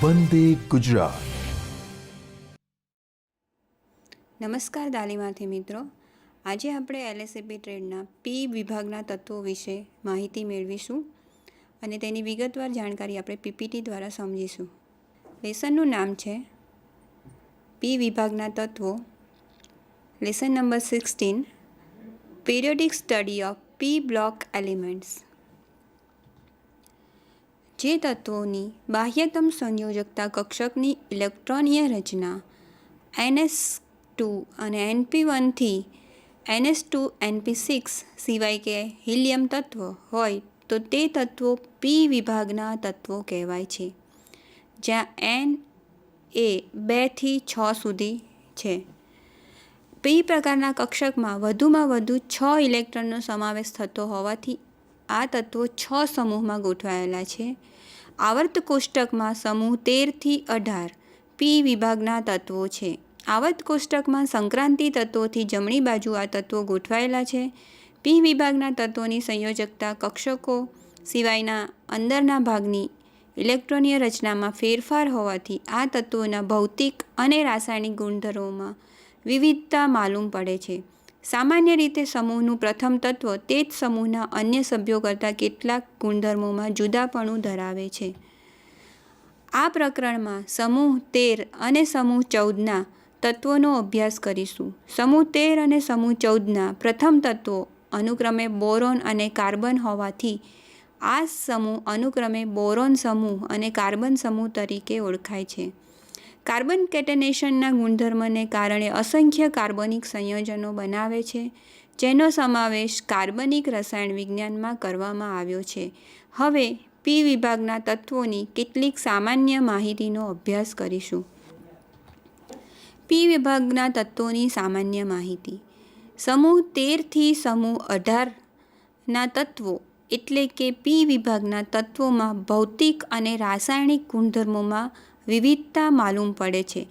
વંદે ગુજરાત. નમસ્કાર તાલીમાર્થી મિત્રો. આજે આપણે એલએસએબી ટ્રેડના પી વિભાગના તત્વો વિશે માહિતી મેળવીશું અને તેની વિગતવાર જાણકારી આપણે પીપીટી દ્વારા સમજીશું. લેસનનું નામ છે પી વિભાગના તત્વો. Lesson number 16, periodic study of P block elements. જે તત્વોની બાહ્યતમ સંયોજકતા કક્ષકની ઇલેક્ટ્રોનીય રચના NS2 અને NP1 થી NS2 NP6 સિવાય કે હિલિયમ તત્વ હોય તો તે તત્વો પી વિભાગના તત્વો કહેવાય છે, જ્યાં N એ 2 થી 6 સુધી છે. પી પ્રકારના કક્ષકમાં વધુમાં વધુ 6 ઇલેક્ટ્રોનનો સમાવેશ થતો હોવાથી આ તત્વો 6 સમૂહમાં ગોઠવાયેલા છે. આવર્ત કોષ્ટકમાં સમૂહ 13 થી 18 પી વિભાગના તત્વો છે. આવર્ત કોષ્ટકમાં સંક્રાંતિ તત્વોથી જમણી બાજુ આ તત્વો ગોઠવાયેલા છે. પી વિભાગના તત્વોની સંયોજકતા કક્ષકો સિવાયના અંદરના ભાગની ઇલેક્ટ્રોનીય રચનામાં ફેરફાર હોવાથી આ તત્વોના ભૌતિક અને રાસાયણિક ગુણધર્મોમાં વિવિધતા માલુમ પડે છે. સામાન્ય રીતે સમૂહનું પ્રથમ તત્વ તે જ સમૂહના અન્ય સભ્યો કરતાં કેટલાક ગુણધર્મોમાં જુદાપણું ધરાવે છે. આ પ્રકરણમાં સમૂહ 13 અને સમૂહ 14ના તત્વોનો અભ્યાસ કરીશું. સમૂહ 13 અને સમૂહ 14ના પ્રથમ તત્વો અનુક્રમે બોરોન અને કાર્બન હોવાથી આ સમૂહ અનુક્રમે બોરોન સમૂહ અને કાર્બન સમૂહ તરીકે ઓળખાય છે. કાર્બન કેટેનેશનના ગુણધર્મને કારણે અસંખ્ય કાર્બનિક સંયોજનો બનાવે છે, જેનો સમાવેશ કાર્બનિક રસાયણ વિજ્ઞાનમાં કરવામાં આવ્યો છે. હવે પી વિભાગના તત્વોની કેટલીક સામાન્ય માહિતીનો અભ્યાસ કરીશું. પી વિભાગના તત્વોની સામાન્ય માહિતી. સમૂહ 13 થી સમૂહ 18ના તત્વો એટલે કે પી વિભાગના તત્વોમાં ભૌતિક અને રાસાયણિક ગુણધર્મોમાં વિવિધતા માલુમ પડે છે,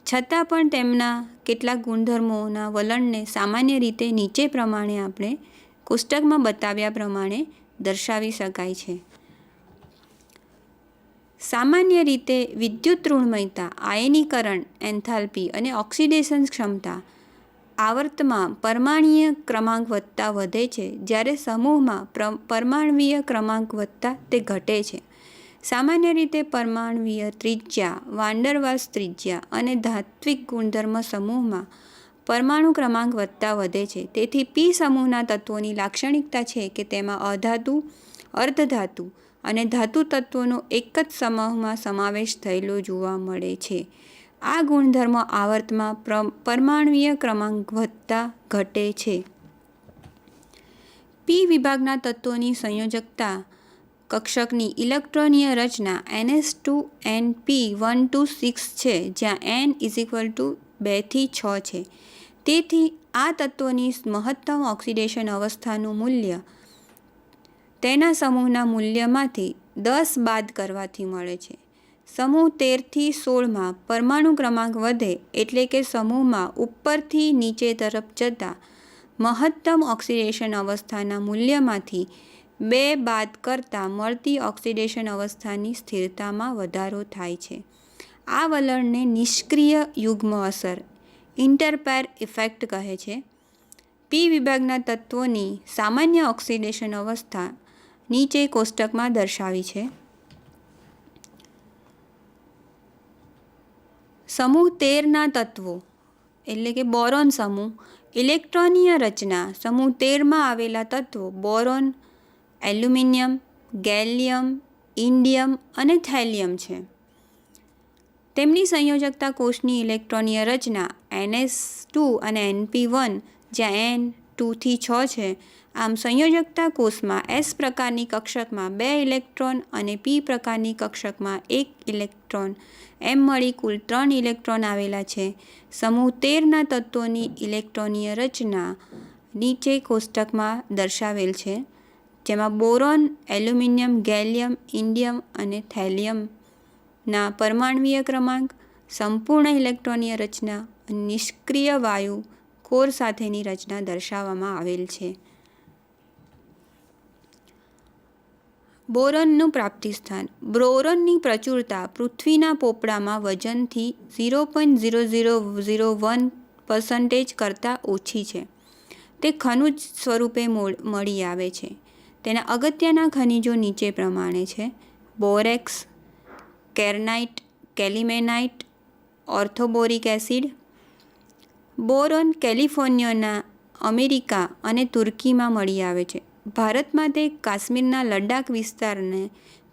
છતાં પણ તેમના કેટલાક ગુણધર્મોના વલણને સામાન્ય રીતે નીચે પ્રમાણે આપણે કોષ્ટકમાં બતાવ્યા પ્રમાણે દર્શાવી શકાય છે. સામાન્ય રીતે વિદ્યુત ઋણમયતા, આયનીકરણ એન્થાલ્પી અને ઓક્સિડેશન ક્ષમતા આવર્તમાં પરમાણ્વીય ક્રમાંક વધતા વધે છે, જ્યારે સમૂહમાં પરમાણ્વીય ક્રમાંક વધતા તે ઘટે છે. સામાન્ય રીતે પરમાણ્વીય ત્રિજ્યા, વાન ડર વાલ્સ ત્રિજ્યા અને ધાત્વિક ગુણધર્મ સમૂહમાં પરમાણુ ક્રમાંક વધતા વધે છે. તેથી પી સમૂહના તત્વોની લાક્ષણિકતા છે કે તેમાં અધાતુ, અર્ધધાતુ અને ધાતુ તત્વોનો એક જ સમૂહમાં સમાવેશ થયેલો જોવા મળે છે. આ ગુણધર્મો આવર્તમાં પરમાણ્વીય ક્રમાંક વધતા ઘટે છે. પી વિભાગના તત્વોની સંયોજકતા કક્ષકની ઇલેક્ટ્રોનીય રચના NS2NP126 છે, જ્યાં N 2 થી 6 છે. તેથી આ તત્વોની મહત્તમ ઓક્સિડેશન અવસ્થાનું મૂલ્ય તેના સમૂહના મૂલ્યમાંથી 10 બાદ કરવાથી મળે છે. સમૂહ 13 થી 16માં પરમાણુ ક્રમાંક વધે એટલે કે સમૂહમાં ઉપરથી નીચે તરફ જતા મહત્તમ ઓક્સિડેશન અવસ્થાના મૂલ્યમાંથી 2 બાદ કરતાં મળતી ઓક્સિડેશન અવસ્થાની સ્થિરતામાં વધારો થાય છે. આ વલણને નિષ્ક્રિય યુગ્મ અસર ઇન્ટરપેર ઇફેક્ટ કહે છે. પી વિભાગના તત્વોની સામાન્ય ઓક્સિડેશન અવસ્થા નીચે કોષ્ટકમાં દર્શાવી છે. સમૂહ 13ના તત્વો એટલે કે બોરોન સમૂહ. ઇલેક્ટ્રોનીય રચના. સમૂહ 13માં આવેલા તત્વો બોરોન, એલ્યુમિનિયમ, ગેલિયમ, ઇન્ડિયમ અને થેલિયમ છે. તેમની સંયોજકતા કોષની ઇલેક્ટ્રોનીય રચના NS2 અને NP1, જ્યાં N 2 થી 6 છે. આમ સંયોજકતા કોષમાં S પ્રકારની કક્ષકમાં 2 ઇલેક્ટ્રોન અને P પ્રકારની કક્ષકમાં 1 ઇલેક્ટ્રોન એમ મળી કુલ 3 ઇલેક્ટ્રોન આવેલા છે. સમૂહ 13ના તત્વોની ઇલેક્ટ્રોનીય રચના નીચે કોષ્ટકમાં દર્શાવેલ છે, જેમાં બોરોન, એલ્યુમિનિયમ, ગેલિયમ, ઇન્ડિયમ અને થેલિયમના પરમાણ્વીય ક્રમાંક, સંપૂર્ણ ઇલેક્ટ્રોનીય રચના અને નિષ્ક્રિય વાયુ કોર સાથેની રચના દર્શાવવામાં આવેલ છે. બોરોનનું પ્રાપ્તિ સ્થાન. બોરોનની પ્રચુરતા પૃથ્વીના પોપડામાં વજનથી 0.0001% કરતાં ઓછી છે. તે ખનિજ સ્વરૂપે મળી આવે છે. તેના અગત્યના ખનિજો નીચે પ્રમાણે છે: બોરેક્સ, કેરનાઇટ, કેલ્મેનાઇટ, ઓર્થોબોરિક એસિડ. બોરોન કેલિફોર્નિયાના, અમેરિકા અને તુર્કીમાં મળી આવે છે. ભારતમાં તે કાશ્મીરના લદ્દાખ વિસ્તારને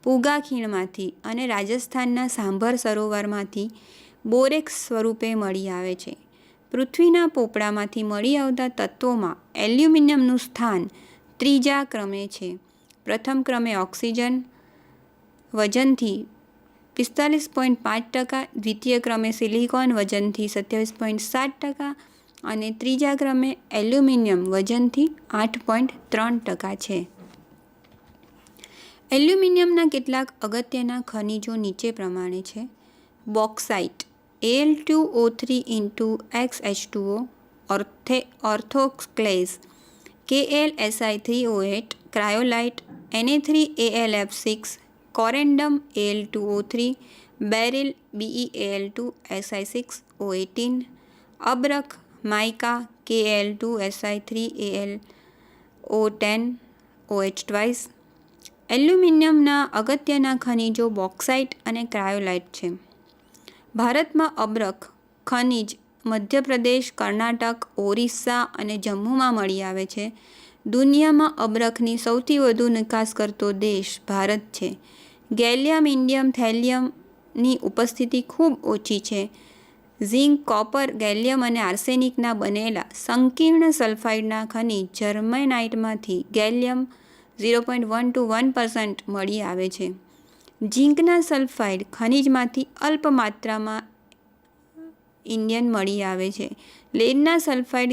પૂગા ખીણમાંથી અને રાજસ્થાનના સાંભર સરોવરમાંથી બોરેક્સ સ્વરૂપે મળી આવે છે. પૃથ્વીના પોપડામાંથી મળી આવતા તત્વોમાં એલ્યુમિનિયમનું સ્થાન ત્રીજા ક્રમે છે. પ્રથમ ક્રમે ઓક્સિજન વજનથી 45.5%, દ્વિતીય ક્રમે સિલિકોન વજનથી 27.7% અને ત્રીજા ક્રમે એલ્યુમિનિયમ વજનથી 8.3% છે. એલ્યુમિનિયમના કેટલાક અગત્યના ખનિજો નીચે પ્રમાણે છે: bauxite Al2O3xH2O, orthoclase KlSi3O8, cryolite Na3AlF6, corundum Al2O3, beryl BeAl2Si6O18, અબરખ માઇકા Kal2Si3Al010OH2. એલ્યુમિનિયમના અગત્યના ખનિજો બોક્સાઇટ અને ક્રાયોલાઇટ છે. ભારતમાં અબરખ ખનિજ મધ્યપ્રદેશ, કર્ણાટક, ઓરિસ્સા અને જમ્મુમાં મળી આવે છે. દુનિયામાં અબરખની સૌથી વધુ નિકાસ કરતો દેશ ભારત છે. ગેલિયમ, ઇન્ડિયમ, થેલિયમની ઉપસ્થિતિ ખૂબ ઓછી છે. ઝિંક, કોપર, ગેલિયમ અને આર્સેનિકના બનેલા સંકીર્ણ સલ્ફાઇડના ખનિજ જર્મેનાઇટમાંથી ગેલિયમ 0.1 to 1% મળી આવે છે. ઝિંકના સલ્ફાઇડ ખનિજમાંથી અલ્પ માત્રામાં ઇન્ડિયમ મળી આવે છે. લેડના સલ્ફાઇડ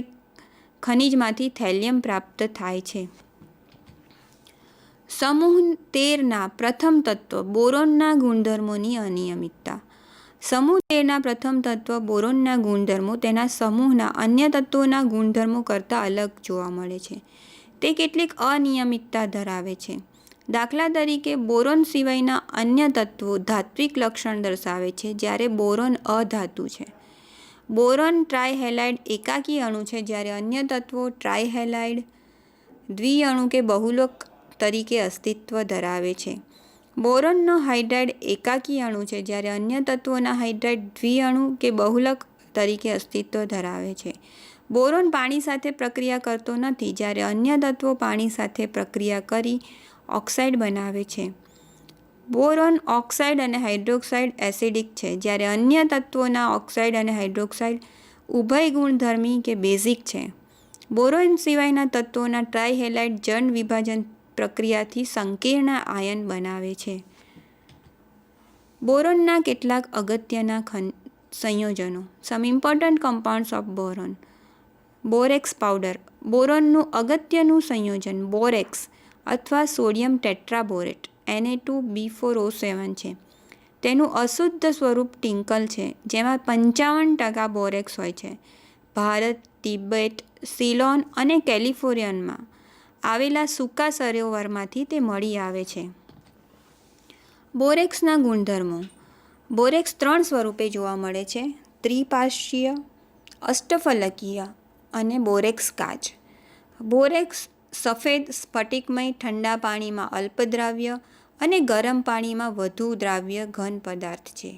ખનિજમાંથી થેલિયમ પ્રાપ્ત થાય છે. સમૂહ 13ના પ્રથમ તત્વ બોરોનના ગુણધર્મોની અનિયમિતતા. સમૂહ 13ના પ્રથમ તત્વ બોરોનના ગુણધર્મો તેના સમૂહના અન્ય તત્વોના ગુણધર્મો કરતાં અલગ જોવા મળે છે. તે કેટલીક અનિયમિતતા ધરાવે છે. દાખલા તરીકે, બોરોન સિવાયના અન્ય તત્વો ધાત્વિક લક્ષણ દર્શાવે છે, જ્યારે બોરોન અધાતુ છે. બોરોન ટ્રાયહેલાઇડ એકાકી અણુ છે, જ્યારે અન્ય તત્વો ટ્રાયહેલાઇડ દ્વિઅણુ કે બહુલક તરીકે અસ્તિત્વ ધરાવે છે. બોરોનનો હાઇડ્રાઇડ એકાકી અણુ છે, જ્યારે અન્ય તત્વોના હાઇડ્રાઇડ દ્વિઅણુ કે બહુલક તરીકે અસ્તિત્વ ધરાવે છે. બોરોન પાણી સાથે પ્રક્રિયા કરતો નથી, જ્યારે અન્ય તત્વો પાણી સાથે પ્રક્રિયા કરી ઓક્સાઇડ બનાવે છે. બોરોન ઓક્સાઇડ અને હાઇડ્રોક્સાઇડ એસિડિક છે, જ્યારે અન્ય તત્વોના ઓક્સાઇડ અને હાઇડ્રોક્સાઇડ ઉભય ગુણધર્મી કે બેઝિક છે. બોરોન સિવાયના તત્વોના ટ્રાયહેલાઇડ જળ વિભાજન પ્રક્રિયાથી સંકીર્ણ આયન બનાવે છે. બોરોનના કેટલાક અગત્યના સંયોજનો. Some important compounds of boron. Borax powder. બોરોનનું અગત્યનું સંયોજન બોરેક્સ અથવા સોડિયમ ટેટ્રાબોરેટ Na2B4O7 છે. તેનું અશુદ્ધ સ્વરૂપ ટિંકલ છે, જેમાં 55% બોરેક્સ હોય છે. ભારત, તિબેટ, સિલોન અને કેલિફોર્નિયામાં આવેલા સૂકા સરોવરમાંથી તે મળી આવે છે. બોરેક્સના ગુણધર્મો. બોરેક્સ 3 સ્વરૂપે જોવા મળે છે: ત્રિપાર્શ્વીય, અષ્ટફલકીય અને બોરેક્સ કાચ. બોરેક્સ સફેદ સ્ફટિકમય ઠંડા પાણીમાં અલ્પદ્રાવ્ય અને ગરમ પાણીમાં વધુ દ્રાવ્ય ઘન પદાર્થ છે.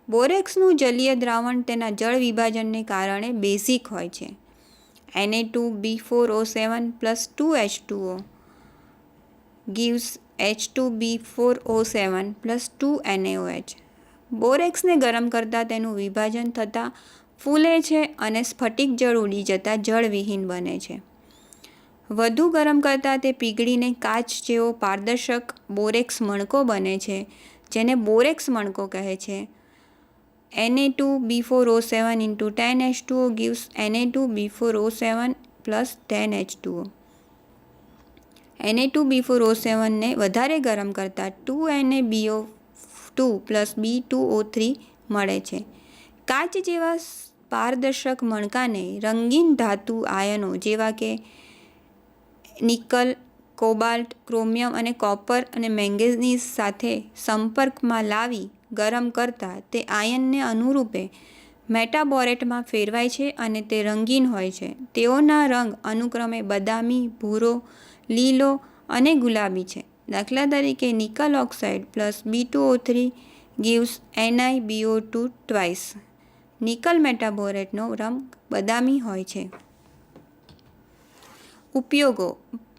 બોરેક્સનું જલીય દ્રાવણ તેના જળ વિભાજનને કારણે બેઝિક હોય છે. Na2B4O7 plus 2H2O gives H2B4O7 plus 2NaOH. બોરેક્સને ગરમ કરતાં તેનું વિભાજન થતાં ફૂલે છે અને સ્ફટિક જળ ઉડી જતાં જળવિહીન બને છે. વધુ ગરમ કરતાં તે પીગળીને કાચ જેવો પારદર્શક બોરેક્સ મણકો બને છે, જેને બોરેક્સ મણકો કહે છે. Na2B4O7 into 10H2O gives Na2B4O7 plus 10H2O. Na2B4O7 ને વધારે ગરમ કરતાં 2NaBO2 plus B2O3 મળે છે. કાચ જેવા પારદર્શક મણકાને રંગીન ધાતુ આયનો જેવા કે નિકલ, કોબાલ્ટ, ક્રોમિયમ અને કોપર અને મેંગેનીઝ સાથે સંપર્કમાં લાવી ગરમ કરતાં તે આયનને અનુરૂપે મેટાબોરેટમાં ફેરવાય છે અને તે રંગીન હોય છે. તેઓના રંગ અનુક્રમે બદામી, ભૂરો, લીલો અને ગુલાબી છે. દાખલા તરીકે, nickel oxide plus B2O3 gives NiBO2 twice. Nickel મેટાબોરેટનો રંગ બદામી હોય છે. ઉપયોગો: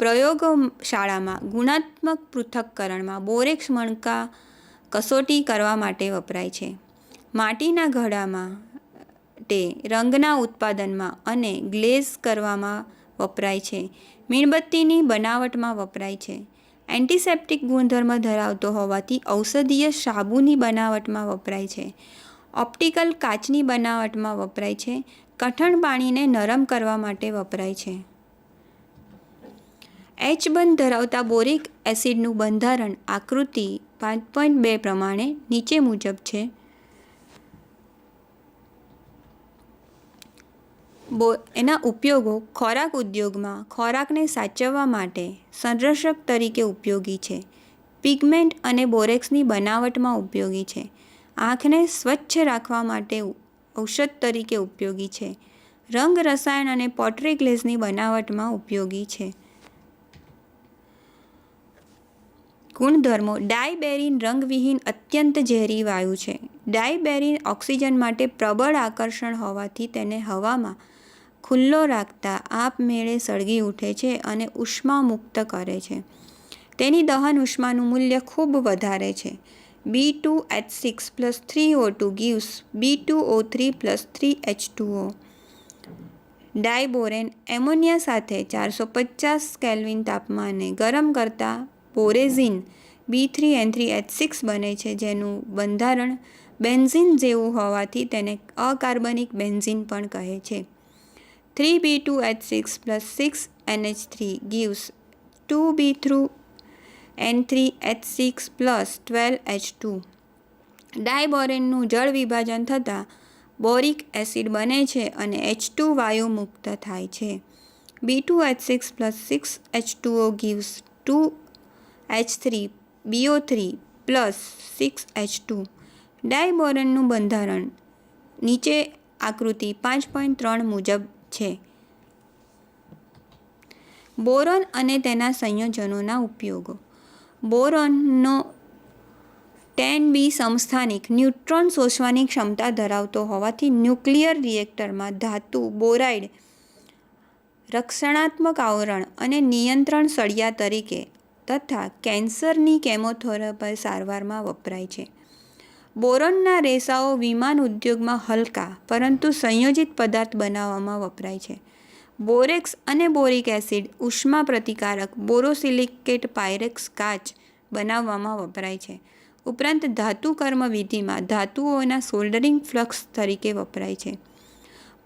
પ્રયોગશાળામાં ગુણાત્મક પૃથક્કરણમાં બોરેક્સ મણકા કસોટી કરવા માટે વપરાય છે. માટીના ઘડા માટે રંગના ઉત્પાદનમાં અને ગ્લેઝ કરવામાં વપરાય છે. મીણબત્તીની બનાવટમાં વપરાય છે. એન્ટિસેપ્ટિક ગુણધર્મ ધરાવતો હોવાથી ઔષધીય સાબુની બનાવટમાં વપરાય છે. ઓપ્ટિકલ કાચની બનાવટમાં વપરાય છે. કઠણ પાણીને નરમ કરવા માટે વપરાય છે. H બંધ ધરાવતા બોરિક એસિડનું બંધારણ આકૃતિ 5.2 પ્રમાણે નીચે મુજબ છે. એના ઉપયોગો: ખોરાક ઉદ્યોગમાં ખોરાકને સાચવવા માટે સંરક્ષક તરીકે ઉપયોગી છે. પિગમેન્ટ અને બોરેક્સની બનાવટમાં ઉપયોગી છે. આંખને સ્વચ્છ રાખવા માટે ઔષધ તરીકે ઉપયોગી છે. રંગ રસાયણ અને પોટ્રી ગ્લેઝની બનાવટમાં ઉપયોગી છે. ગુણધર્મો: ડાયબેરિન રંગવિહીન અત્યંત ઝેરી વાયુ છે. ડાયબેરિન ઓક્સિજન માટે પ્રબળ આકર્ષણ હોવાથી તેને હવામાં ખુલ્લો રાખતા આપમેળે સળગી ઉઠે છે અને ઉષ્મા મુક્ત કરે છે. તેની દહન ઉષ્માનું મૂલ્ય ખૂબ વધારે છે. B2H6 plus 3O2 gives B2O3 plus 3H2O. ડાયબોરેન ammonia સાથે 450 કેલ્વિન તાપમાને ગરમ કરતા બોરેઝિન B3N3H6 બને છે, જેનું બંધારણ બેન્ઝીન જેવું હોવાથી તેને અકાર્બનિક બેન્ઝીન પણ કહે છે. 3B2H6 plus 6NH3 gives 2B3N3H6 plus 12H2. ડાયબોરેનનું જળ વિભાજન થતાં બોરિક એસિડ બને છે અને H2 વાયુ મુક્ત થાય છે. B2H6 plus 6H2O gives 2H3BO3 plus 6H2. ડાયબોરેનનું બંધારણ નીચે આકૃતિ 5.3 મુજબ છે. બોરોન અને તેના સંયોજનોના ઉપયોગો: બોરોનનો 10B સમસ્થાનિક ન્યુટ્રોન શોષવાની ક્ષમતા ધરાવતો હોવાથી ન્યુક્લિયર રિએક્ટરમાં ધાતુ બોરાઇડ રક્ષણાત્મક આવરણ અને નિયંત્રણ સળિયા તરીકે તથા કેન્સરની કેમોથેરાપી સારવારમાં વપરાય છે. બોરોનના રેસાઓ વિમાન ઉદ્યોગમાં હલકા પરંતુ સંયોજિત પદાર્થ બનાવવામાં વપરાય છે. બોરેક્સ અને બોરિક એસિડ ઉષ્મા પ્રતિકારક બોરોસિલિકેટ પાયરેક્સ કાચ બનાવવામાં વપરાય છે. ઉપરાંત ધાતુ કર્મ વિધિમાં ધાતુઓના સોલ્ડરિંગ ફ્લક્સ તરીકે વપરાય છે.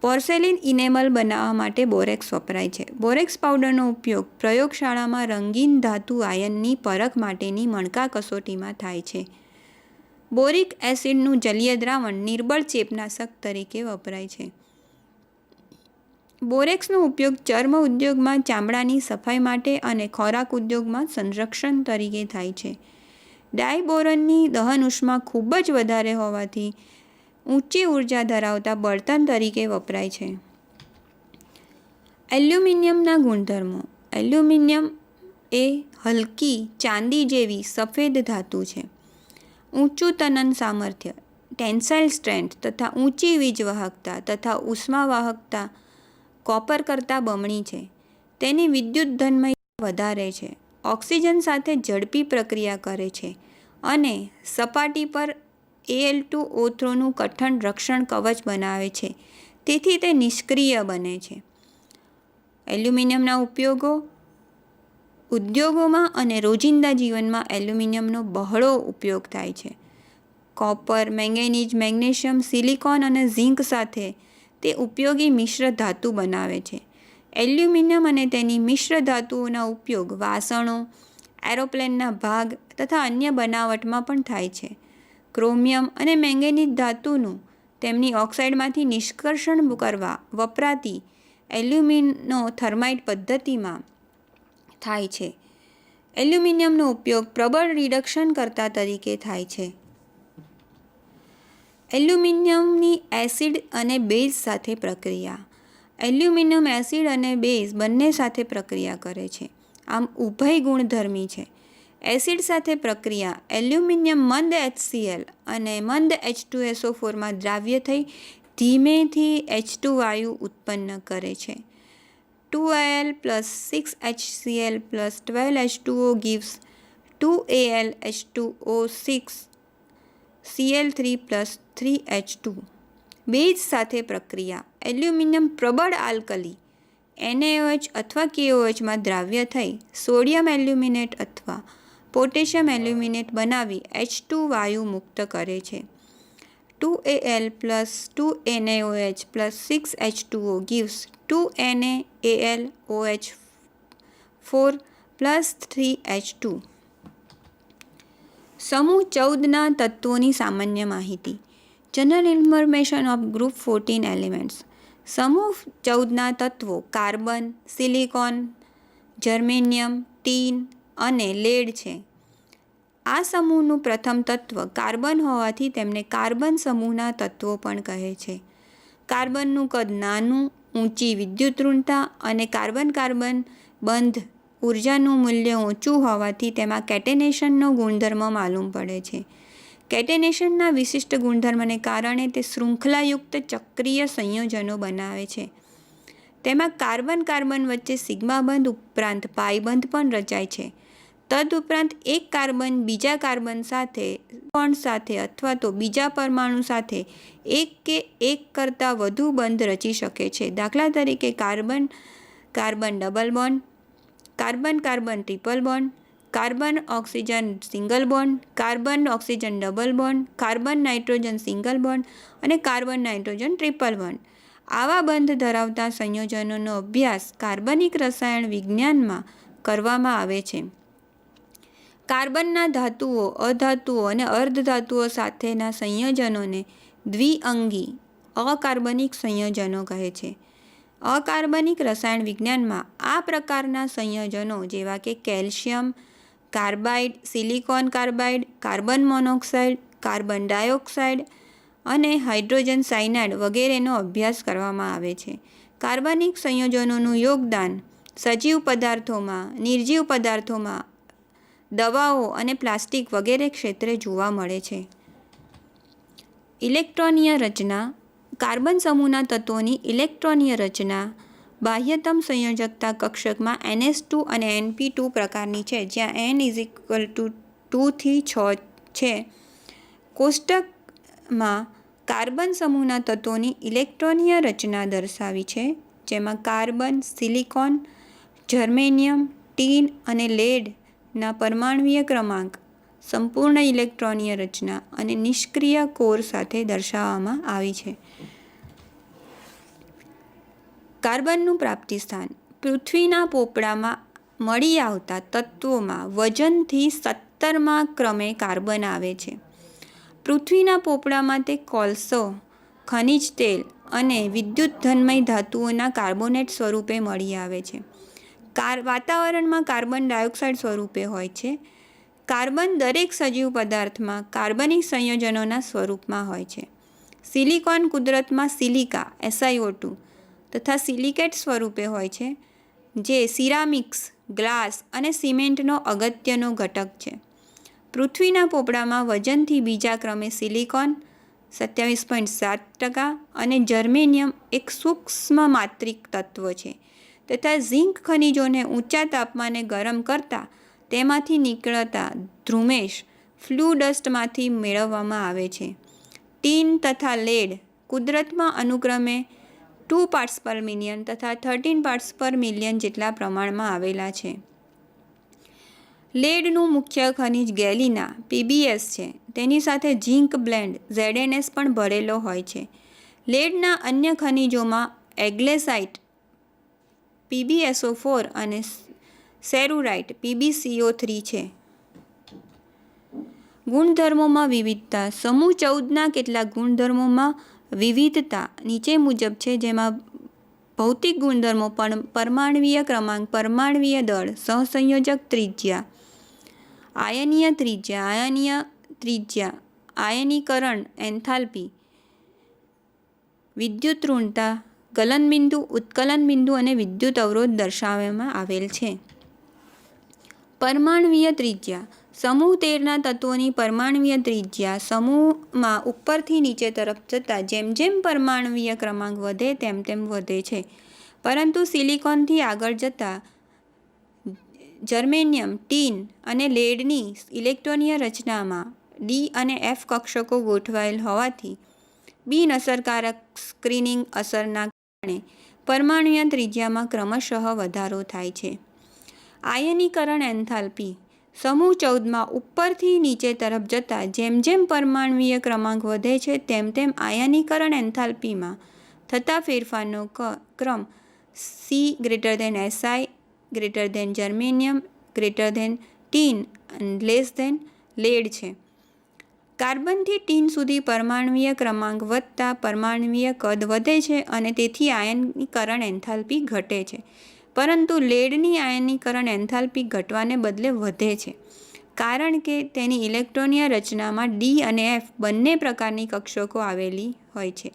પોર્સેલિન ઇનેમલ બનાવવા માટે બોરેક્સ વપરાય છે. બોરેક્સ પાવડરનો ઉપયોગ પ્રયોગશાળામાં રંગીન ધાતુ આયનની પરખ માટેની મણકા કસોટીમાં થાય છે. બોરિક એસિડનું જલીય દ્રાવણ નિર્બળ ચેપનાશક તરીકે વપરાય છે. બોરેક્સનો ઉપયોગ ચર્મ ઉદ્યોગમાં ચામડાની સફાઈ માટે અને ખોરાક ઉદ્યોગમાં સંરક્ષણ તરીકે થાય છે. ડાયબોરોનની દહન ઉષ્મા ખૂબ જ વધારે હોવાથી ઊંચી ઉર્જા ધરાવતા બળતણ તરીકે વપરાય છે. એલ્યુમિનિયમના ગુણધર્મો: એલ્યુમિનિયમ એ હલકી ચાંદી જેવી સફેદ ધાતુ છે. ઊંચું તનન સામર્થ્ય, ટેન્સાઇલ સ્ટ્રેન્થ તથા ઊંચી વીજવાહકતા તથા ઉષ્માવાહકતા કોપર કરતાં બમણી છે. તેની વિદ્યુતધર્મિતા વધારે છે. ઓક્સિજન સાથે ઝડપી પ્રક્રિયા કરે છે અને સપાટી પર Al2O3નું કઠણ રક્ષણ કવચ બનાવે છે, તેથી તે નિષ્ક્રિય બને છે. એલ્યુમિનિયમના ઉપયોગો: ઉદ્યોગોમાં અને રોજિંદા જીવનમાં એલ્યુમિનિયમનો બહોળો ઉપયોગ થાય છે. કોપર, મેંગેનીઝ, મેગ્નેશિયમ, સિલિકોન અને ઝિંક સાથે તે ઉપયોગી મિશ્ર ધાતુ બનાવે છે. એલ્યુમિનિયમ અને તેની મિશ્ર ધાતુઓના ઉપયોગ વાસણો, એરોપ્લેનના ભાગ તથા અન્ય બનાવટમાં પણ થાય છે. ક્રોમિયમ અને મેંગેનીઝ ધાતુનું તેમની ઓક્સાઇડમાંથી નિષ્કર્ષણ કરવા વપરાતી એલ્યુમિનો થર્માઇટ પદ્ધતિમાં થાય છે. એલ્યુમિનિયમનો ઉપયોગ પ્રબળ રિડક્શન કર્તા તરીકે થાય છે. એલ્યુમિનિયમની એસિડ અને બેઝ સાથે પ્રક્રિયા. એલ્યુમિનિયમ એસિડ અને બેઝ બંને સાથે પ્રક્રિયા કરે છે, આમ ઉભય ગુણધર્મી છે. એસિડ સાથે પ્રક્રિયા એલ્યુમિનિયમ મંદ HCl અને મંદ H2SO4 માં દ્રાવ્ય થઈ ધીમેથી H2 વાયુ ઉત્પન્ન કરે છે. 2Al plus 6HCl plus 12H2O gives 2Al H2O6 Cl3 plus 3H2. Base સાથે પ્રક્રિયા એલ્યુમિનિયમ પ્રબળ આલ્કલી NaOH અથવા KOH માં દ્રાવ્ય થઈ સોડિયમ એલ્યુમિનેટ અથવા પોટેશિયમ એલ્યુમિનેટ બનાવી H2 વાયુ મુક્ત કરે છે. 2Al plus 2NaOH plus 6H2O gives 2NaAlOH4 plus 3H2. સમૂહ 14ના તત્વોની સામાન્ય માહિતી. General information of group 14 elements. સમૂહ 14ના તત્વો કાર્બન, સિલિકોન, જર્મેનિયમ, ટીન અને લેડ છે. આ સમૂહનું પ્રથમ તત્વ કાર્બન હોવાથી તેમને કાર્બન સમૂહના તત્વો પણ કહે છે. કાર્બનનું કદ નાનું, ઊંચી વિદ્યુત ઋણતા અને કાર્બન-કાર્બન બંધ ઉર્જાનું મૂલ્ય ઊંચું હોવાથી તેમાં કેટેનેશનનો ગુણધર્મ માલુમ પડે છે. કેટેનેશનના વિશિષ્ટ ગુણધર્મને કારણે તે શૃંખલાયુક્ત ચક્રીય સંયોજનો બનાવે છે. તેમાં કાર્બન-કાર્બન વચ્ચે સિગ્મા બંધ ઉપરાંત પાઈ બંધ પણ રચાય છે. તદુપરાંત એક કાર્બન બીજા કાર્બન સાથે બોન્ડ સાથે અથવા તો બીજા પરમાણુ સાથે એક કે એક કરતાં વધુ બંધ રચી શકે છે. દાખલા તરીકે carbon carbon double bond, carbon carbon triple bond, carbon oxygen single bond, carbon oxygen double bond, carbon nitrogen single bond અને કાર્બન નાઇટ્રોજન ટ્રિપલ બોન્ડ. આવા બંધ ધરાવતા સંયોજનોનો અભ્યાસ કાર્બનિક રસાયણ વિજ્ઞાનમાં કરવામાં આવે છે. કાર્બનના ધાતુઓ, અધાતુઓ અને અર્ધધાતુઓ સાથેના સંયોજનોને દ્વિઅંગી અકાર્બનિક સંયોજનો કહે છે. અકાર્બનિક રસાયણ વિજ્ઞાનમાં આ પ્રકારના સંયોજનો જેવા કે calcium carbide, silicon carbide, carbon monoxide, carbon dioxide અને હાઇડ્રોજન સાયનાઇડ વગેરેનો અભ્યાસ કરવામાં આવે છે. કાર્બનિક સંયોજનોનું યોગદાન સજીવ પદાર્થોમાં, નિર્જીવ પદાર્થોમાં, દવાઓ અને પ્લાસ્ટિક વગેરે ક્ષેત્રે જોવા મળે છે. ઇલેક્ટ્રોનીય રચના. કાર્બન સમૂહના તત્વોની ઇલેક્ટ્રોનીય રચના બાહ્યતમ સંયોજકતા કક્ષકમાં NH2 અને NP2 પ્રકારની છે, જ્યાં n 2 થી 6 છે. કોષ્ટકમાં કાર્બન સમૂહના તત્વોની ઇલેક્ટ્રોનીય રચના દર્શાવી છે, જેમાં કાર્બન, સિલિકોન, જર્મેનિયમ, ટીન અને લેડના પરમાણ્વીય ક્રમાંક, સંપૂર્ણ ઇલેક્ટ્રોનીય રચના અને નિષ્ક્રિય કોર સાથે દર્શાવવામાં આવી છે. કાર્બનનું પ્રાપ્તિ સ્થાન. પૃથ્વીના પોપડામાં મળી આવતા તત્વોમાં વજનથી 17મા ક્રમે કાર્બન આવે છે. પૃથ્વીના પોપડામાં તે કોલસો, ખનિજ તેલ અને વિદ્યુતધનમય ધાતુઓના કાર્બોનેટ સ્વરૂપે મળી આવે છે. વાતાવરણમાં કાર્બન ડાયોક્સાઇડ સ્વરૂપે હોય છે. કાર્બન દરેક સજીવ પદાર્થમાં કાર્બનિક સંયોજનોના સ્વરૂપમાં હોય છે. સિલિકોન કુદરતમાં સિલિકા SiO2 તથા સિલિકેટ સ્વરૂપે હોય છે, જે સિરામિક્સ, ગ્લાસ અને સિમેન્ટનો અગત્યનો ઘટક છે. પૃથ્વીના પોપડામાં વજનથી બીજા ક્રમે સિલિકોન 27.7% અને જર્મેનિયમ એક સૂક્ષ્મ માત્રિક તત્વ છે તથા ઝિંક ખનિજોને ઊંચા તાપમાને ગરમ કરતા તેમાંથી નીકળતા ધ્રુમેશ ફ્લુ ડસ્ટમાંથી મેળવવામાં આવે છે. ટીન તથા લેડ કુદરતમાં અનુક્રમે 2 પાર્ટ્સ પર મિલિયન તથા 13 પાર્ટ્સ પર મિલિયન જેટલા પ્રમાણમાં આવેલા છે. લેડનું મુખ્ય ખનિજ ગેલિના PbS છે. તેની સાથે ઝિંક બ્લેન્ડ ZnS પણ ભળેલો હોય છે. લેડના અન્ય ખનિજોમાં એગ્લેસાઇટ PbSO4 અને સેરુરાઇટ PbCO3 છે. ગુણધર્મોમાં વિવિધતા. સમૂહ 14ના કેટલાક ગુણધર્મોમાં વિવિધતા નીચે મુજબ છે, જેમાં ભૌતિક ગુણધર્મો, પરમાણ્વીય ક્રમાંક, પરમાણ્વીય દળ, સહસંયોજક ત્રિજ્યા, આયનીય ત્રિજ્યા, આયનીકરણ એન્થાલ્પી, વિદ્યુત ઋણતા, ગલનબિંદુ, ઉત્કલન બિંદુ અને વિદ્યુત અવરોધ દર્શાવવામાં આવેલ છે. પરમાણ્વીય ત્રિજ્યા. સમૂહ 13ના તત્વોની પરમાણ્વીય ત્રિજ્યા સમૂહમાં ઉપરથી નીચે તરફ જતાં જેમ જેમ પરમાણ્વીય ક્રમાંક વધે તેમ તેમ વધે છે. પરંતુ સિલિકોનથી આગળ જતાં જર્મેનિયમ, ટીન અને લેડની ઇલેક્ટ્રોનીય રચનામાં ડી અને એફ કક્ષકો ગોઠવાયેલ હોવાથી બિનઅસરકારક સ્ક્રીનિંગ અસરના કારણે પરમાણ્વીય ત્રિજ્યામાં ક્રમશઃ વધારો થાય છે. આયનીકરણ એન્થાલ્પી. સમૂહ 14માં ઉપરથી નીચે તરફ જતાં જેમ જેમ પરમાણ્વીય ક્રમાંક વધે છે તેમ તેમ આયનીકરણ એન્થાલ્પીમાં થતા ફેરફારનો ક્રમ C Si germanium tin lead છે. કાર્બનથી ટીન સુધી પરમાણ્વીય ક્રમાંક વધતા પરમાણ્વીય કદ વધે છે અને તેથી આયનીકરણ એન્થાલ્પી ઘટે છે. પરંતુ લેડની આયનીકરણ એન્થાલ્પી ઘટવાને બદલે વધે છે, કારણ કે તેની ઇલેક્ટ્રોનીય રચનામાં ડી અને એફ બંને પ્રકારની કક્ષકો આવેલી હોય છે.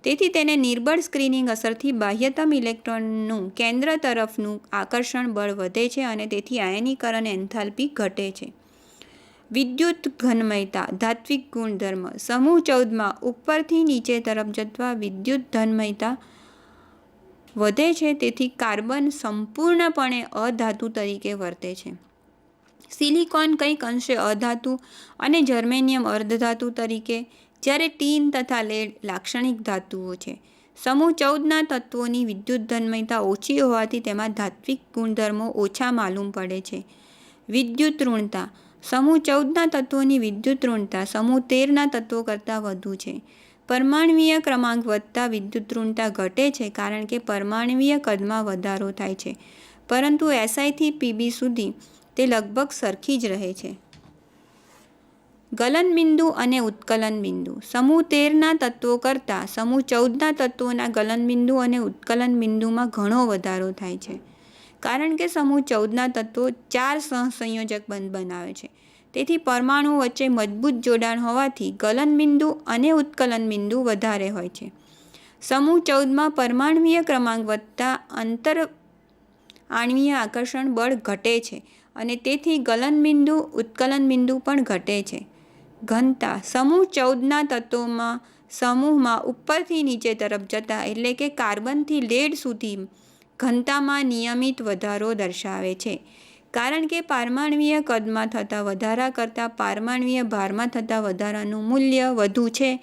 તેથી તેને નિર્બળ સ્ક્રીનિંગ અસરથી બાહ્યતમ ઇલેક્ટ્રોનનું કેન્દ્ર તરફનું આકર્ષણ બળ વધે છે અને તેથી આયનીકરણ એન્થાલ્પી ઘટે છે. વિદ્યુત ઘનમયતા, ધાત્વિક ગુણધર્મ. સમૂહ 14માં ઉપરથી નીચે તરફ જતાં વિદ્યુત ઘનમયતા વધે છે, તેથી કાર્બન સંપૂર્ણપણે અધાતુ તરીકે વર્તે છે. સિલિકોન કંઈક અંશે અધાતુ અને જર્મેનિયમ અર્ધધાતુ તરીકે, જ્યારે ટીન તથા લેડ લાક્ષણિક ધાતુઓ છે. સમૂહ 14ના તત્વોની વિદ્યુત ઘનમયતા ઓછી હોવાથી તેમાં ધાત્વિક ગુણધર્મો ઓછા માલુમ પડે છે. વિદ્યુત ઋણતા. સમૂહ 14ના તત્વોની વિદ્યુત ઋણતા સમૂહ 13ના તત્વો કરતાં વધુ છે. પરમાણ્વીય ક્રમાંક વધતા વિદ્યુત ઋણતા ઘટે છે, કારણ કે પરમાણ્વીય કદમાં વધારો થાય છે, પરંતુ Si થી Pb સુધી તે લગભગ સરખી જ રહે છે. ગલનબિંદુ અને ઉત્કલન બિંદુ. સમૂહ 13ના તત્વો કરતાં સમૂહ 14ના તત્વોના ગલનબિંદુ અને ઉત્કલન બિંદુમાં ઘણો વધારો થાય છે, કારણ કે સમૂહ 14ના તત્વો 4 સહસંયોજક બંધ બનાવે છે. તેથી પરમાણુઓ વચ્ચે મજબૂત જોડાણ હોવાથી ગલનબિંદુ અને ઉત્કલન બિંદુ વધારે હોય છે. સમૂહ 14માં પરમાણ્વીય ક્રમાંક વધતા આંતરઆણ્વીય આકર્ષણ બળ ઘટે છે અને તેથી ગલનબિંદુ, ઉત્કલન બિંદુ પણ ઘટે છે. ઘનતા. સમૂહ 14ના તત્વોમાં સમૂહમાં ઉપરથી નીચે તરફ જતાં, એટલે કે કાર્બનથી લેડ સુધી ઘનતામાં નિયમિત વધારો દર્શાવે છે, કારણ કે પારમાણ્વીય કદમાં થતા વધારા કરતાં પારમાણ્વીય ભારમાં થતા વધારાનું મૂલ્ય વધુ છે,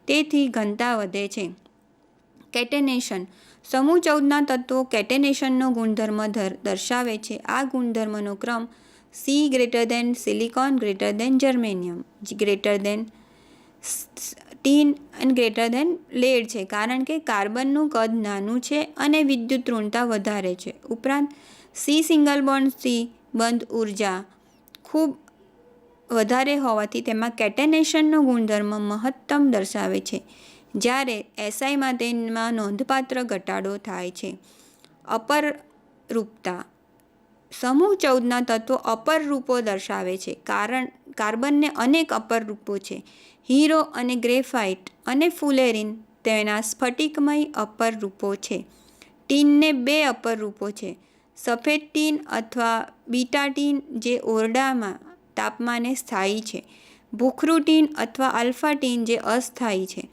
તેથી ઘનતા વધે છે. કેટેનેશન. સમૂહ 14ના તત્વો કેટેનેશનનો ગુણધર્મ દર્શાવે છે. આ ગુણધર્મનો ક્રમ C silicon germanium tin lead છે, કારણ કે કાર્બનનું કદ નાનું છે અને વિદ્યુત ઋણતા વધારે છે. ઉપરાંત C બંધ ઉર્જા ખૂબ વધારે હોવાથી તેમાં કેટેનેશનનો ગુણધર્મ મહત્તમ દર્શાવે છે, જ્યારે Si તેમાં નોંધપાત્ર ઘટાડો થાય છે. અપરરૂપતા. સમૂહ 14ના તત્વો અપરરૂપો દર્શાવે છે. કાર્બનને અનેક અપરરૂપો છે. હીરો અને ગ્રેફાઇટ અને ફુલેરીન તેના સ્ફટિકમય અપરરૂપો છે. ટીનને 2 અપરરૂપો છે: સફેદ ટીન અથવા બીટા ટીન, જે ઓરડામાં તાપમાને સ્થાયી છે; ભૂખરું ટીન અથવા આલ્ફા ટીન, જે અસ્થાયી છે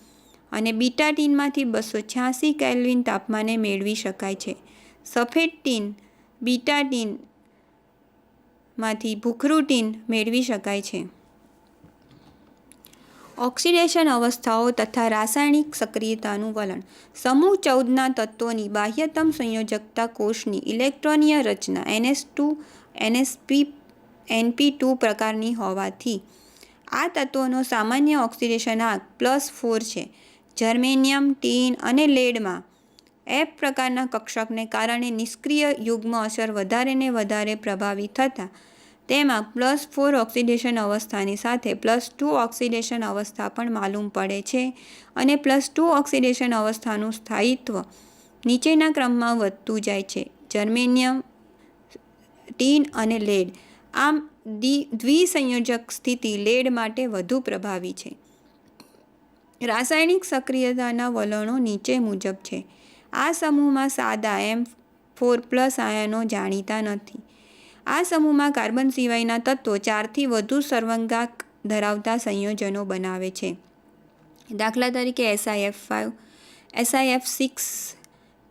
અને બીટા ટીનમાંથી 286 કેલ્વિન તાપમાને મેળવી શકાય છે. સફેદ ટીન બીટા ટીનમાંથી ભૂખરું ટીન મેળવી શકાય છે. ઓક્સિડેશન અવસ્થાઓ તથા રાસાયણિક સક્રિયતાનું વલણ. સમૂહ 14ના તત્વોની બાહ્યતમ સંયોજકતા કોષની ઇલેક્ટ્રોનીય રચના Np2 પ્રકારની હોવાથી આ તત્વોનો સામાન્ય ઓક્સિડેશન આંક +4 છે. જર્મેનિયમ, ટીન અને લેડમાં F પ્રકારના કક્ષકને કારણે નિષ્ક્રિય યુગ્મ અસર વધારે ને વધારે પ્રભાવી થતાં તેમાં +4 ઓક્સિડેશન અવસ્થાની સાથે +2 ઓક્સિડેશન અવસ્થા પણ માલુમ પડે છે અને +2 ઓક્સિડેશન અવસ્થાનું સ્થાયિત્વ નીચેના ક્રમમાં વધતું જાય છે: જર્મેનિયમ, ટીન અને લેડ. આમ દ્વિસંયોજક સ્થિતિ લેડ માટે વધુ પ્રભાવી છે. રાસાયણિક સક્રિયતાના વલણો નીચે મુજબ છે. આ સમૂહમાં સાદા M4+ આયનો જાણીતા નથી. આ સમૂહમાં કાર્બન સિવાયના તત્વો 4થી વધુ સર્વંગાંક ધરાવતા સંયોજનો બનાવે છે. દાખલા તરીકે SiF5, SiF6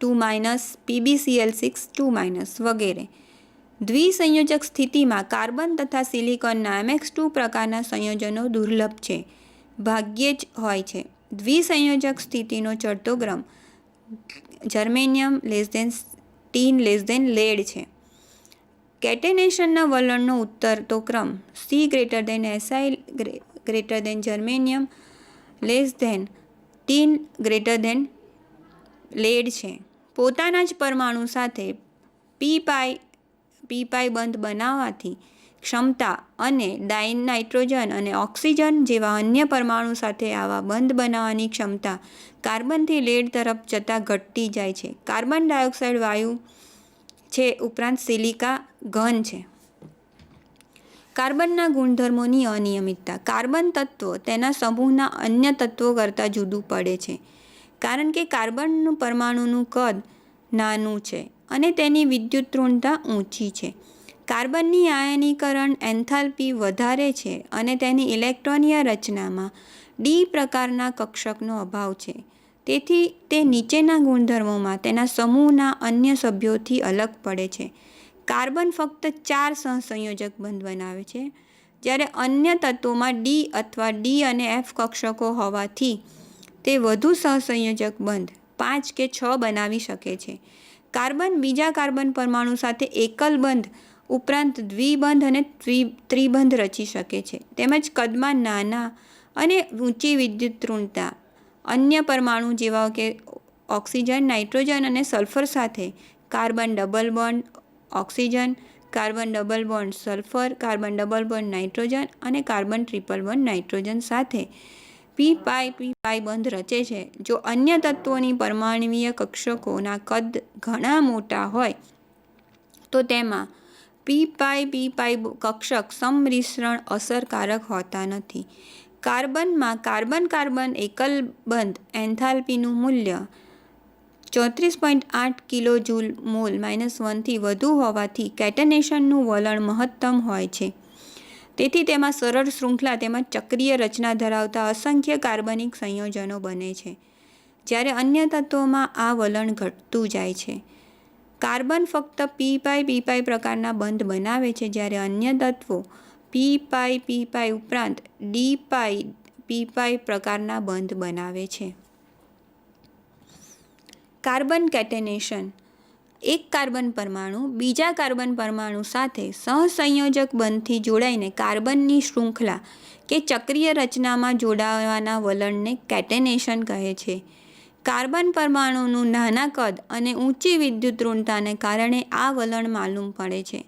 2-, PbCl6 2- વગેરે. દ્વિસંયોજક સ્થિતિમાં કાર્બન તથા સિલિકોનના MX2 પ્રકારના સંયોજનો દુર્લભ છે, ભાગ્યે જ હોય છે. દ્વિસંયોજક સ્થિતિનો ચડતો ક્રમ જર્મેનિયમ tin લેડ છે. કેટેનેશનના વલણનો ઉતરતો ક્રમ C Si germanium tin lead છે. પોતાના જ પરમાણુ સાથે p બંધ બનાવવાની ક્ષમતા અને નાઇટ્રોજન અને ઓક્સિજન જેવા અન્ય પરમાણુ સાથે આવા બંધ બનાવવાની ક્ષમતા કાર્બનથી લેડ તરફ જતાં ઘટતી જાય છે. કાર્બન ડાયોક્સાઇડ વાયુ છે, ઉપરાંત સિલિકા ઘન છે. કાર્બનના ગુણધર્મોની અનિયમિતતા. કાર્બન તત્વ તેના સમૂહના અન્ય તત્વો કરતાં જુદું પડે છે કારણ કે કાર્બન પરમાણુનું કદ નાનું છે અને તેની વિદ્યુતઋણતા ઊંચી છે. કાર્બનની આયનીકરણ એન્થાલ્પી વધારે છે અને તેની ઇલેક્ટ્રોનીય રચનામાં ડી પ્રકારના કક્ષકનો અભાવ છે. તેથી તે નીચેના ગુણધર્મોમાં તેના સમૂહના અન્ય સભ્યોથી અલગ પડે છે. કાર્બન ફક્ત 4 સહસંયોજક બંધ બનાવે છે, જ્યારે અન્ય તત્વોમાં ડી અથવા ડી અને એફ કક્ષકો હોવાથી તે વધુ સહસંયોજક બંધ 5 કે 6 બનાવી શકે છે. કાર્બન બીજા કાર્બન પરમાણુ સાથે એકલ બંધ ઉપરાંત દ્વિબંધ અને ત્રિબંધ રચી શકે છે. તેમજ કદમાં નાના અને ઊંચી વિદ્યુતઋણતા અન્ય પરમાણુ જેવા કે ઓક્સિજન, નાઇટ્રોજન અને સલ્ફર સાથે carbon double bond oxygen, carbon double bond sulphur, carbon double bond nitrogen અને કાર્બન ટ્રિપલ બોન્ડ નાઇટ્રોજન સાથે p બંધ રચે છે. જો અન્ય તત્વોની પરમાણ્વીય કક્ષકોના કદ ઘણા મોટા હોય તો તેમાં p કક્ષક સંમિશ્રણ અસરકારક હોતા નથી. કાર્બનમાં કાર્બન એકલ બંધ એન્થાલ્પીનું મૂલ્ય 34.8 કિલોજૂલ મોલ -1 થી વધુ હોવાથી કેટેનેશનનું વલણ મહત્તમ હોય છે. તેથી તેમાં સરળ શૃંખલા તેમજ ચક્રીય રચના ધરાવતા અસંખ્ય કાર્બનિક સંયોજનો બને છે, જ્યારે અન્ય તત્વોમાં આ વલણ ઘટતું જાય છે. કાર્બન ફક્ત p પ્રકારના બંધ બનાવે છે, જ્યારે અન્ય તત્વો p ઉપરાંત d પ્રકારના બંધ બનાવે છે. Carbon catenation. એક કાર્બન પરમાણુ બીજા કાર્બન પરમાણુ સાથે સહસંયોજક બંધથી જોડાઈને કાર્બનની શૃંખલા કે ચક્રીય રચનામાં જોડાવાના વલણને કેટેનેશન કહે છે. કાર્બન પરમાણુનું નાના કદ અને ઊંચી વિદ્યુતઋણતાને કારણે આ વલણ માલુમ પડે છે.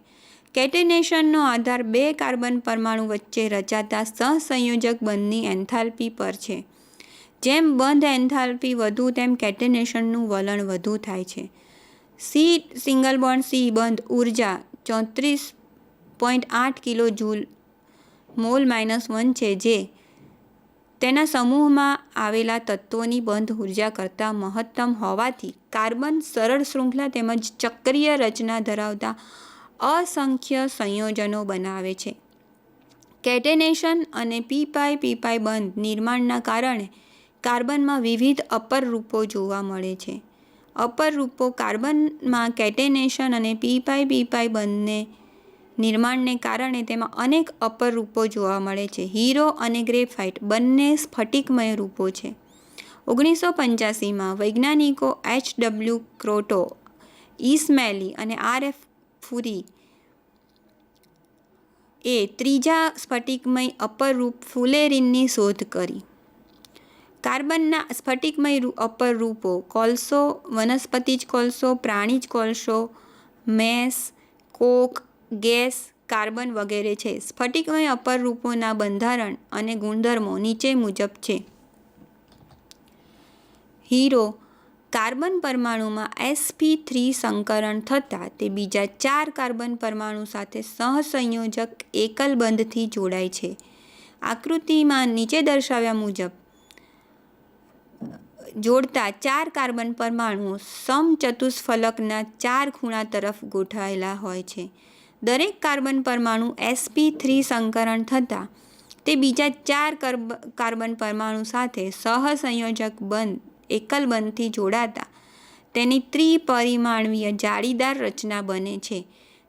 કેટેનેશનનો આધાર 2 કાર્બન પરમાણુ વચ્ચે રચાતા સહસંયોજક બંધની એન્થાલ્પી પર છે. જેમ બંધ એન્થાલ્પી વધુ તેમ કેટેનેશનનું વલણ વધુ થાય છે. C બંધ ઉર્જા 34.8 કિલોજૂલ મોલ -1 છે, જે તેના સમૂહમાં આવેલા તત્વોની બંધ ઉર્જા કરતાં મહત્તમ હોવાથી કાર્બન સરળ શૃંખલા તેમજ ચક્રીય રચના ધરાવતા અસંખ્ય સંયોજનો બનાવે છે. કેટેનેશન અને p બંધ નિર્માણના કારણે કાર્બનમાં વિવિધ અપર રૂપો જોવા મળે છે. અપર રૂપો. કાર્બનમાં કેટેનેશન અને p બંધને નિર્માણને કારણે તેમાં અનેક અપર રૂપો જોવા મળે છે. હીરો અને ગ્રેફાઇટ બંને સ્ફટિકમય રૂપો છે. 1985માં વૈજ્ઞાનિકો H.W. ક્રોટો, ઇસ્મેલી અને R.F. ફુરી એ ત્રીજા સ્ફટિકમય અપર રૂપ ફુલેરીનની શોધ કરી. કાર્બનના સ્ફટિકમય અપર રૂપો કોલસો, વનસ્પતિજ કોલસો, પ્રાણીજ કોલસો, મેસ, કોક, ગેસ, કાર્બન વગેરે છે. સ્ફટિકમય અપર રૂપોના બંધારણ અને ગુણધર્મો નીચે મુજબ છે. હીરો કાર્બન પરમાણુમાં sp3 સંકરણ થતાં તે બીજા 4 કાર્બન પરમાણુ સાથે સહસંયોજક એકલ બંધથી જોડાય છે. આકૃતિમાં નીચે દર્શાવ્યા મુજબ જોડતા 4 કાર્બન પરમાણુઓ સમચતુષ્ફલકના 4 ખૂણા તરફ ગોઠવાયેલા હોય છે. દરેક કાર્બન પરમાણુ sp3 સંકરણ થતાં તે બીજા 4 કાર્બન પરમાણુ સાથે સહસંયોજક એકલ બંધથી જોડાતા તેની ત્રિપરિમાણીય જાળીદાર રચના બને છે.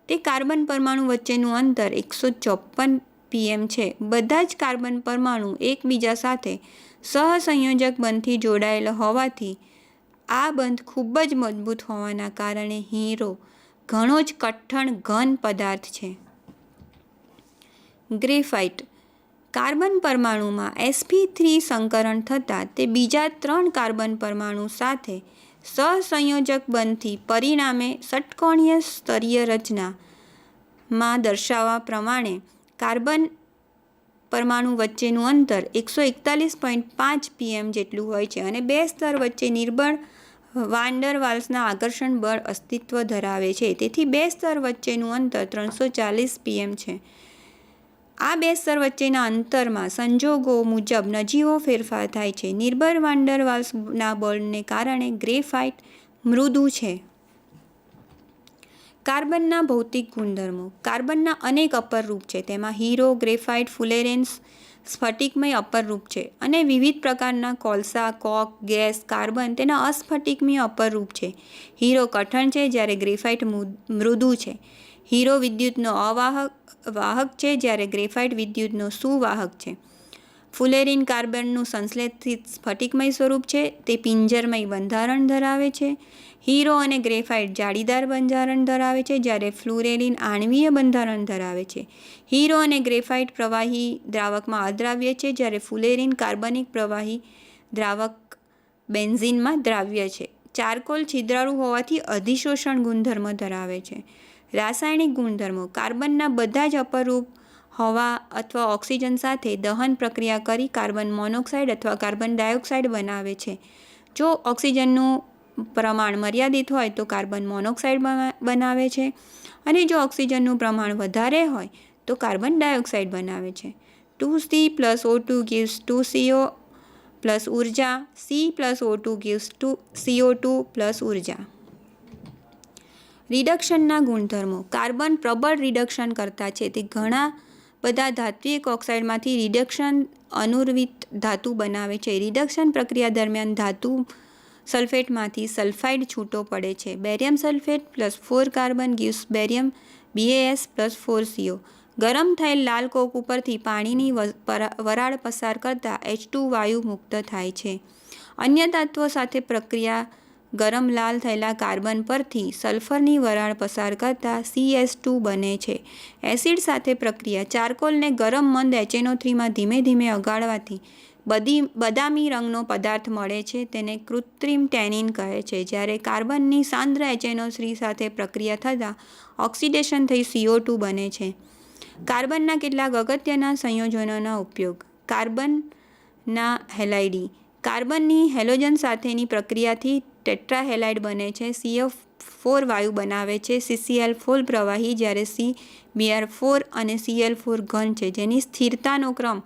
તે કાર્બન પરમાણુ વચ્ચેનું અંતર 154 pm છે. બધા જ કાર્બન પરમાણુ એકબીજા સાથે સહસંયોજક બંધથી જોડાયેલા હોવાથી આ બંધ ખૂબ જ મજબૂત હોવાના કારણે હીરો ઘણો જ કઠણ ઘન પદાર્થ છે. ગ્રેફાઇટ કાર્બન પરમાણુમાં sp3 સંકરણ થતાં તે બીજા 3 કાર્બન પરમાણુ સાથે સહસંયોજક બંધથી પરિણામે ષટ્કોણીય સ્તરીય રચનામાં દર્શાવવા પ્રમાણે કાર્બન પરમાણુ વચ્ચેનું અંતર 141.5 pm જેટલું હોય છે અને 2 સ્તર વચ્ચે નિર્બળ વાન ડર વાલ્સના આકર્ષણ બળ અસ્તિત્વ ધરાવે છે. તેથી 2 સ્તર વચ્ચેનું અંતર 340 pm છે. આ 2 સ્તર વચ્ચેના અંતરમાં સંજોગો મુજબ નજીવો ફેરફાર થાય છે. નિર્બળ વાન ડર વાલ્સના બળને કારણે ગ્રેફાઇટ મૃદુ છે. કાર્બનના ભૌતિક ગુણધર્મો. કાર્બનના અનેક અપરરૂપ છે. તેમાં હીરો, ગ્રેફાઇટ, ફુલેરેન્સ સ્ફટિકમય અપરરૂપ છે અને વિવિધ પ્રકારના કોલસા, કોક, ગેસ, કાર્બન તેના અસ્ફટિકમય અપરરૂપ છે. હીરો કઠણ છે જ્યારે ગ્રેફાઇટ મૃદુ છે. હીરો વિદ્યુતનો વાહક છે જ્યારે ગ્રેફાઇટ વિદ્યુતનો સુવાહક છે. ફુલેરીન કાર્બનનું સંશ્લેષિત સ્ફટિકમય સ્વરૂપ છે. તે પિંજરમય બંધારણ ધરાવે છે. હીરો અને ગ્રેફાઇટ જાળીદાર બંધારણ ધરાવે છે જ્યારે ફ્લુરેરીન આણ્વીય બંધારણ ધરાવે છે. હીરો અને ગ્રેફાઇટ પ્રવાહી દ્રાવકમાં અદ્રાવ્ય છે જ્યારે ફુલેરીન કાર્બનિક પ્રવાહી દ્રાવક બેન્ઝીનમાં દ્રાવ્ય છે. ચારકોલ છિદ્રાળુ હોવાથી અધિશોષણ ગુણધર્મ ધરાવે છે. રાસાયણિક ગુણધર્મો. કાર્બનના બધા જ અપરૂપ હવા અથવા ઓક્સિજન સાથે દહન પ્રક્રિયા કરી કાર્બન મોનોક્સાઇડ અથવા કાર્બન ડાયોક્સાઇડ બનાવે છે. જો ઓક્સિજનનું પ્રમાણ મર્યાદિત હોય તો કાર્બન મોનોક્સાઇડ બનાવે છે અને જો ઓક્સિજનનું પ્રમાણ વધારે હોય તો કાર્બન ડાયોક્સાઇડ બનાવે છે. 2C + O2 gives 2CO plus ઉર્જા. C + O2 gives CO2 plus ઉર્જા. રિડક્શનના ગુણધર્મો. કાર્બન પ્રબળ રિડક્શન કરતા છે. તે ઘણા બધા ધાત્વિક ઓક્સાઇડમાંથી રિડક્શન અનુર્વિત ધાતુ બનાવે છે. રિડક્શન પ્રક્રિયા દરમિયાન ધાતુ સલ્ફેટમાંથી સલ્ફાઇડ છૂટો પડે છે. Barium sulphate + 4 carbon gives barium BaS + 4CO. ગરમ થયેલ લાલ કોક ઉપરથી પાણીની વરાળ પસાર કરતાં H2 વાયુ મુક્ત થાય છે. અન્ય તત્વો સાથે પ્રક્રિયા ગરમ લાલ થયેલા કાર્બન પરથી સલ્ફરની વરાળ પસાર કરતાં CS2 બને છે. એસિડ સાથે પ્રક્રિયા. ચારકોલને ગરમ મંદ HNO3માં ધીમે ધીમે ઓગાળવાથી બદામી રંગનો પદાર્થ મળે છે. તેને કૃત્રિમ ટેનિન કહે છે. જ્યારે કાર્બનની સાંદ્ર HNO3 સાથે પ્રક્રિયા થતાં ઓક્સિડેશન થઈ CO2 બને છે. કાર્બનના કેટલાક અગત્યના સંયોજનોનો ઉપયોગ. કાર્બનના હેલાઇડ. કાર્બનની હેલોજન સાથેની પ્રક્રિયાથી ટેટ્રાહેલાઇડ બને છે. CF4 વાયુ બનાવે છે. CCl4 પ્રવાહી જ્યારે CBr4 અને Cl4 ઘન છે જેની સ્થિરતાનો ક્રમ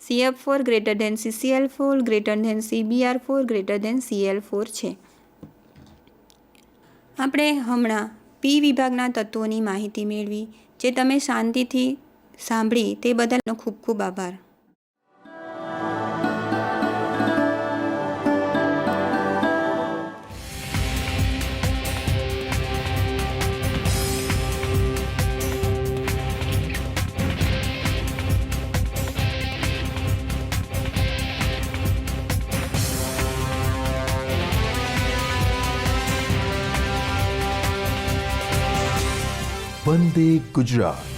CF4 > CCl4 > CBr4 > Cl4 છે. આપણે હમણાં P વિભાગના તત્વોની માહિતી મેળવી. જે તમે શાંતિથી સાંભળી તે બદલ ખૂબ ખૂબ આભાર. વંદે ગુજરાત.